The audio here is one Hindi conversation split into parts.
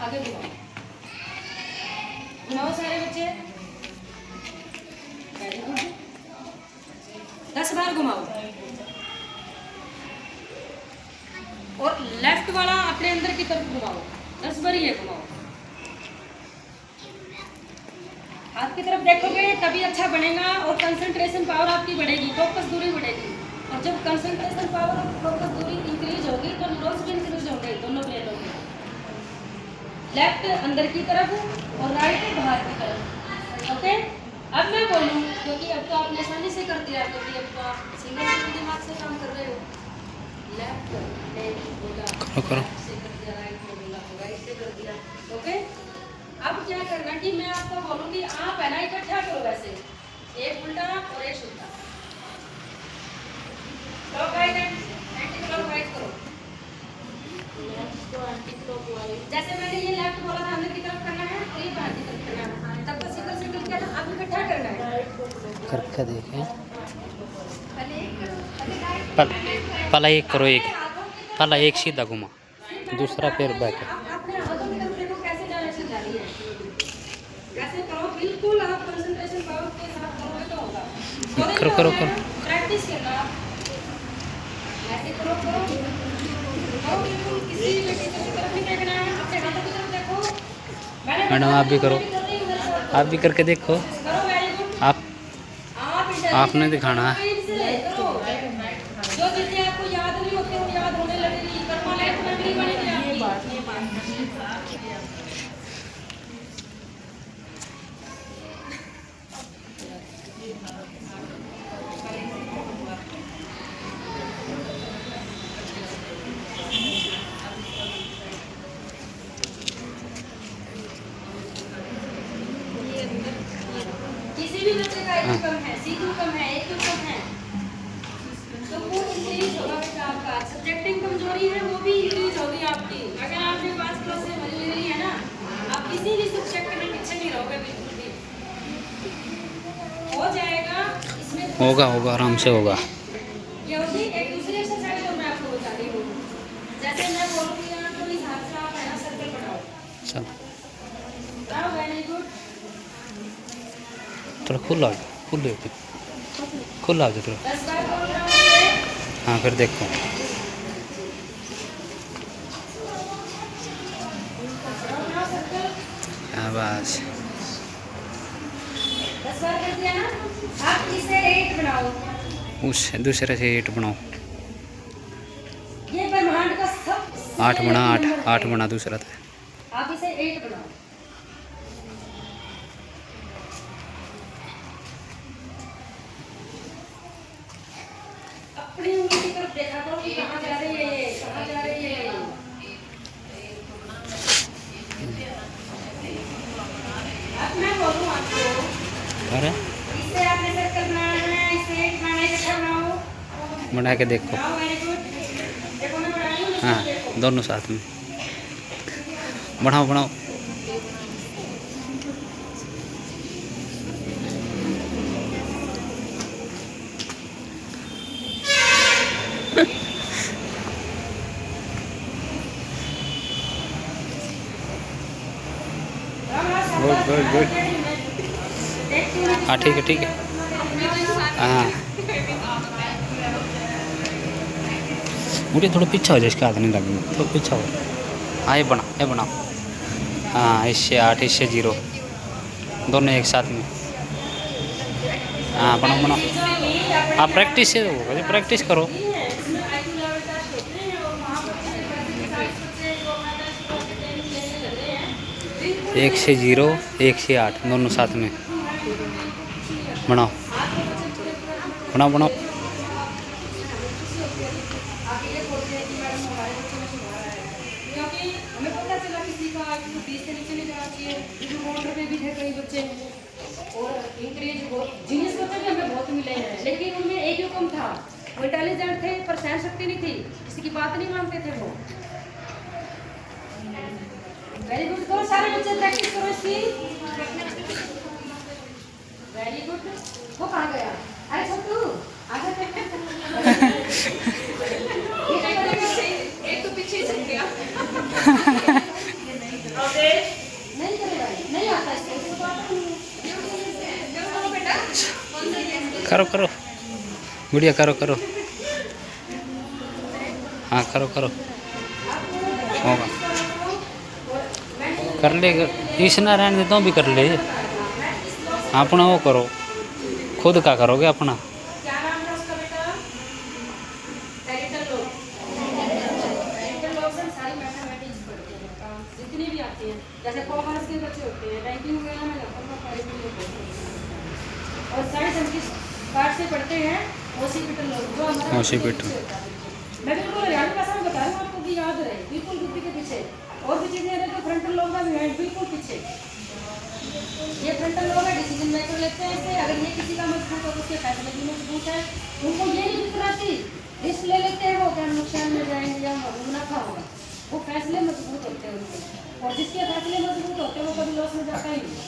आगे घुमाओ, घुमाओ सारे बच्चे। 10 बार घुमाओ। और लेफ्ट वाला अपने अंदर की तरफ घुमाओ, 10 बार ये घुमाओ। हाथ की तरफ देखोगे तभी अच्छा बनेगा और कंसंट्रेशन पावर आपकी बढ़ेगी, फोकस दूरी बढ़ेगी। और जब कंसंट्रेशन पावर और फोकस दूरी इंक्रीज होगी तो न्यूरॉन्स भी इंक्रीज होंगे दोनों ब्रेनों में। लेफ्ट अंदर की तरफ और राइट बाहर की तरफ। ओके, अब मैं बोलूँ क्योंकि अब तो आपने आसानी से कर दिया, क्योंकि अब तो आप सिंगल दिमाग से काम कर रहे हो। लेफ्ट ने बोला करो से कर दिया, राइट ने बोला राइट से कर दिया। ओके, अब क्या करना कि मैं आपको बोलूँगी आप है ना इकट्ठा करो, वैसे एक उल्टा और एक सीधा। क्लॉकवाइज एंटी क्लॉकवाइज करो। जैसे मैंने ये लेफ्ट बोला था अंदर की तरफ करना है और ये बाहर की तरफ करना है, तब तक सिंगल सिंगल क्या था, अब इकट्ठा करना है। करके देखें। पहला एक करो, एक पहला एक सीधा घुमा, दूसरा फिर बैक। अपने हाथों की तरफ देखो कैसे डायरेक्शन जा रही है। वैसे करो, बिल्कुल आप कंसंट्रेशन पावर के साथ करोगे तो होगा। करो प्रैक्टिस करना, ऐसे करो बिल्कुल किसी भी टीचर की तरफ नहीं देखना है, अपने हाथों की तरफ देखो। मैडम आप भी करो, आप भी करके देखो। करो, वेरी गुड। आप आपने दिखाना है। जो चीजें आपको याद नहीं होती वो याद होने लगेगी, परमानेंट मेमोरी बनेगी आपकी। किसी भी बच्चे का IQ कम है, CQ कम है, AQ कम है, तो वो इंक्रीज होगा बेटा आपका। सब्जेक्टिंग कमजोरी है वो भी इंक्रीज होगी आपकी। अगर आपने 5 क्लास से मजा ले रही है ना, आप किसी भी सब्जेक्ट में पीछे नहीं रहोगे बिल्कुल भी। हो जाएगा इसमें, होगा आराम से होगा। ये होगी एक दूसरी एक्सरसाइज जो मैं आपको बता रही हूँ। जैसे मैं बोलूँगी यहाँ तो इस हाथ से आप है ना सर्कल बनाओ। चल वेरी गुड। थोड़ा खुला हो जाए थोड़ा। 10 बार बोल रहा हूँ। हाँ फिर देखो। हाँ बस 10 बार कर दिया ना, आप इसे 8 बनाओ। उस दूसरे से 8 बनाओ। ये ब्रह्मांड का सबसे 8 बना, लकी नंबर 8 है। बना दूसरा था। आप इसे 8 बनाओ। अपनी उंगली की तरफ देखा करो कि कहाँ जा रही है ये, कहाँ जा रही है ये। अब मैं बोलूँ आपको, अरे इससे आपने सर्कल बनाना है, इससे 8 बनाना है, इकट्ठा बनाओ। बना के देखो। बनाओ, वेरी गुड। देखो मैं बना रही हूँ, हाँ देखो। दोनों साथ में बनाओ। गुड। हाँ ठीक है। हाँ मुझे थोड़ा पीछा हो जाए, इसका हाथ नहीं लगेगा, थोड़ा पीछा हो। हाँ ये बनाओ। हाँ इससे 8 इससे 0 दोनों एक साथ में। हाँ बनाओ। हाँ प्रैक्टिस से होगा, प्रैक्टिस करो। 1 से 0 1 से 8 दोनों साथ में बनाओ। क्योंकि हमें पता चला किसी का IQ 20 से नीचे नहीं जाना चाहिए, क्योंकि काउंटर पे भी थे कई बच्चे और इंक्रीज बहुत जीनियस बच्चे भी हमें बहुत मिले हैं, लेकिन उनमें AQ कम था। वो इंटेलिजेंट थे पर सहन शक्ति नहीं थी, किसी की बात नहीं मानते थे वो। वेरी गुड, करो सारे बच्चे प्रैक्टिस करो इसकी। Very good. वो कहाँ गया? अरे छोटू आगे एक तो पीछे चल गया। करो करो गुड़िया, करो करो। हाँ करो करो, होगा कर ले। इस ना रहने देता हूँ भी कर ले। अपना वो करो, खुद का करोगे अपना। क्या नाम है उसका बेटा? Parietal lobe. पैरेटल लोब से सारी मैथमेटिक्स पढ़ते हैं, काम जितनी भी आती हैं, जैसे कॉमर्स के बच्चे होते हैं, बैंकिंग वगैरह में जाकर वो पैरेटल लोब पढ़ते हैं। और साइंस हम किस पार्ट से पढ़ते हैं? ओसिपिटल लोब, जो हमारा ओसिपिटल। पीछे होता है। मैं बिल्कुल हरियाणवी भाषा में बता रही हूँ आपको, भी याद रहे, बिल्कुल बुद्धि के पीछे। और भी चीजें हैं तो फ्रंटल लोब का भी है बिल्कुल पीछे। ये फ्रंटल लोब है, डिसीजन मेकर लेते हैं इसे। अगर ये किसी का मजबूत हो तो उसके फैसले भी मजबूत है। उनको ये नहीं फिक्र आती, रिस्क ले लेते हैं वो क्या नुकसान में जाएंगे या मुनाफा होगा। वो फैसले मजबूत होते हैं उनके, और जिसके फैसले मजबूत होते हैं वो कभी लॉस में जाता ही नहीं,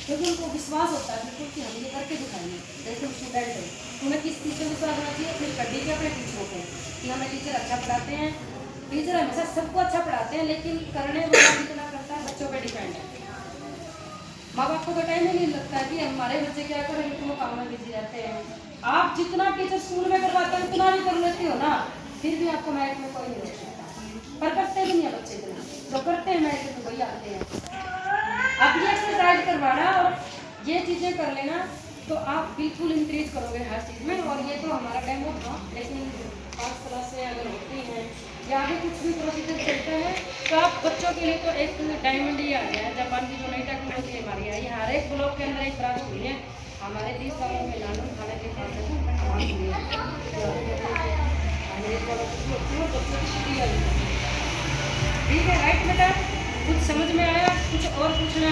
क्योंकि उनको विश्वास होता है बिल्कुल कि हम ये करके दिखाएंगे। जैसे स्टूडेंट है, उन्हें किस चीज़ पर विश्वास होना चाहिए? अपनी स्टडी के, अपने टीचरों को, कि हमें टीचर अच्छा पढ़ाते हैं। टीचर हमेशा सबको अच्छा पढ़ाते हैं, लेकिन करने वाला कितना करता है बच्चों पर डिपेंड है। माँ बाप को तो टाइम ही नहीं लगता है कि हमारे बच्चे क्या करें, लेकिन वो काम में बिजी रहते हैं। आप जितना टीचर स्कूल में करवाते हैं उतना भी कर लेती हो ना, फिर भी आपको मैथ में कोई नहीं रोक सकता। पर करते भी नहीं है बच्चे इतना, जो करते हैं मैथ में वही आते हैं। आप ये एक्सरसाइज करवाना और ये चीज़ें कर लेना तो आप बिल्कुल इंक्रीज करोगे हर चीज़ में। और ये तो हमारा डेमो था, लेकिन 5 क्लास से अगर होती हैं या आगे कुछ भी प्रोसीजर चलता है तो आप बच्चों के लिए तो एक डायमंड ही आ गया है। जापान की जो नई टेक्नोलॉजी हमारी आई, हर एक ब्लॉक के अंदर एक ब्रांच हुई है। हमारे 30 सालों में लालू खाने के पास ठीक है, राइट बेटा? कुछ समझ में आया? कुछ और पूछना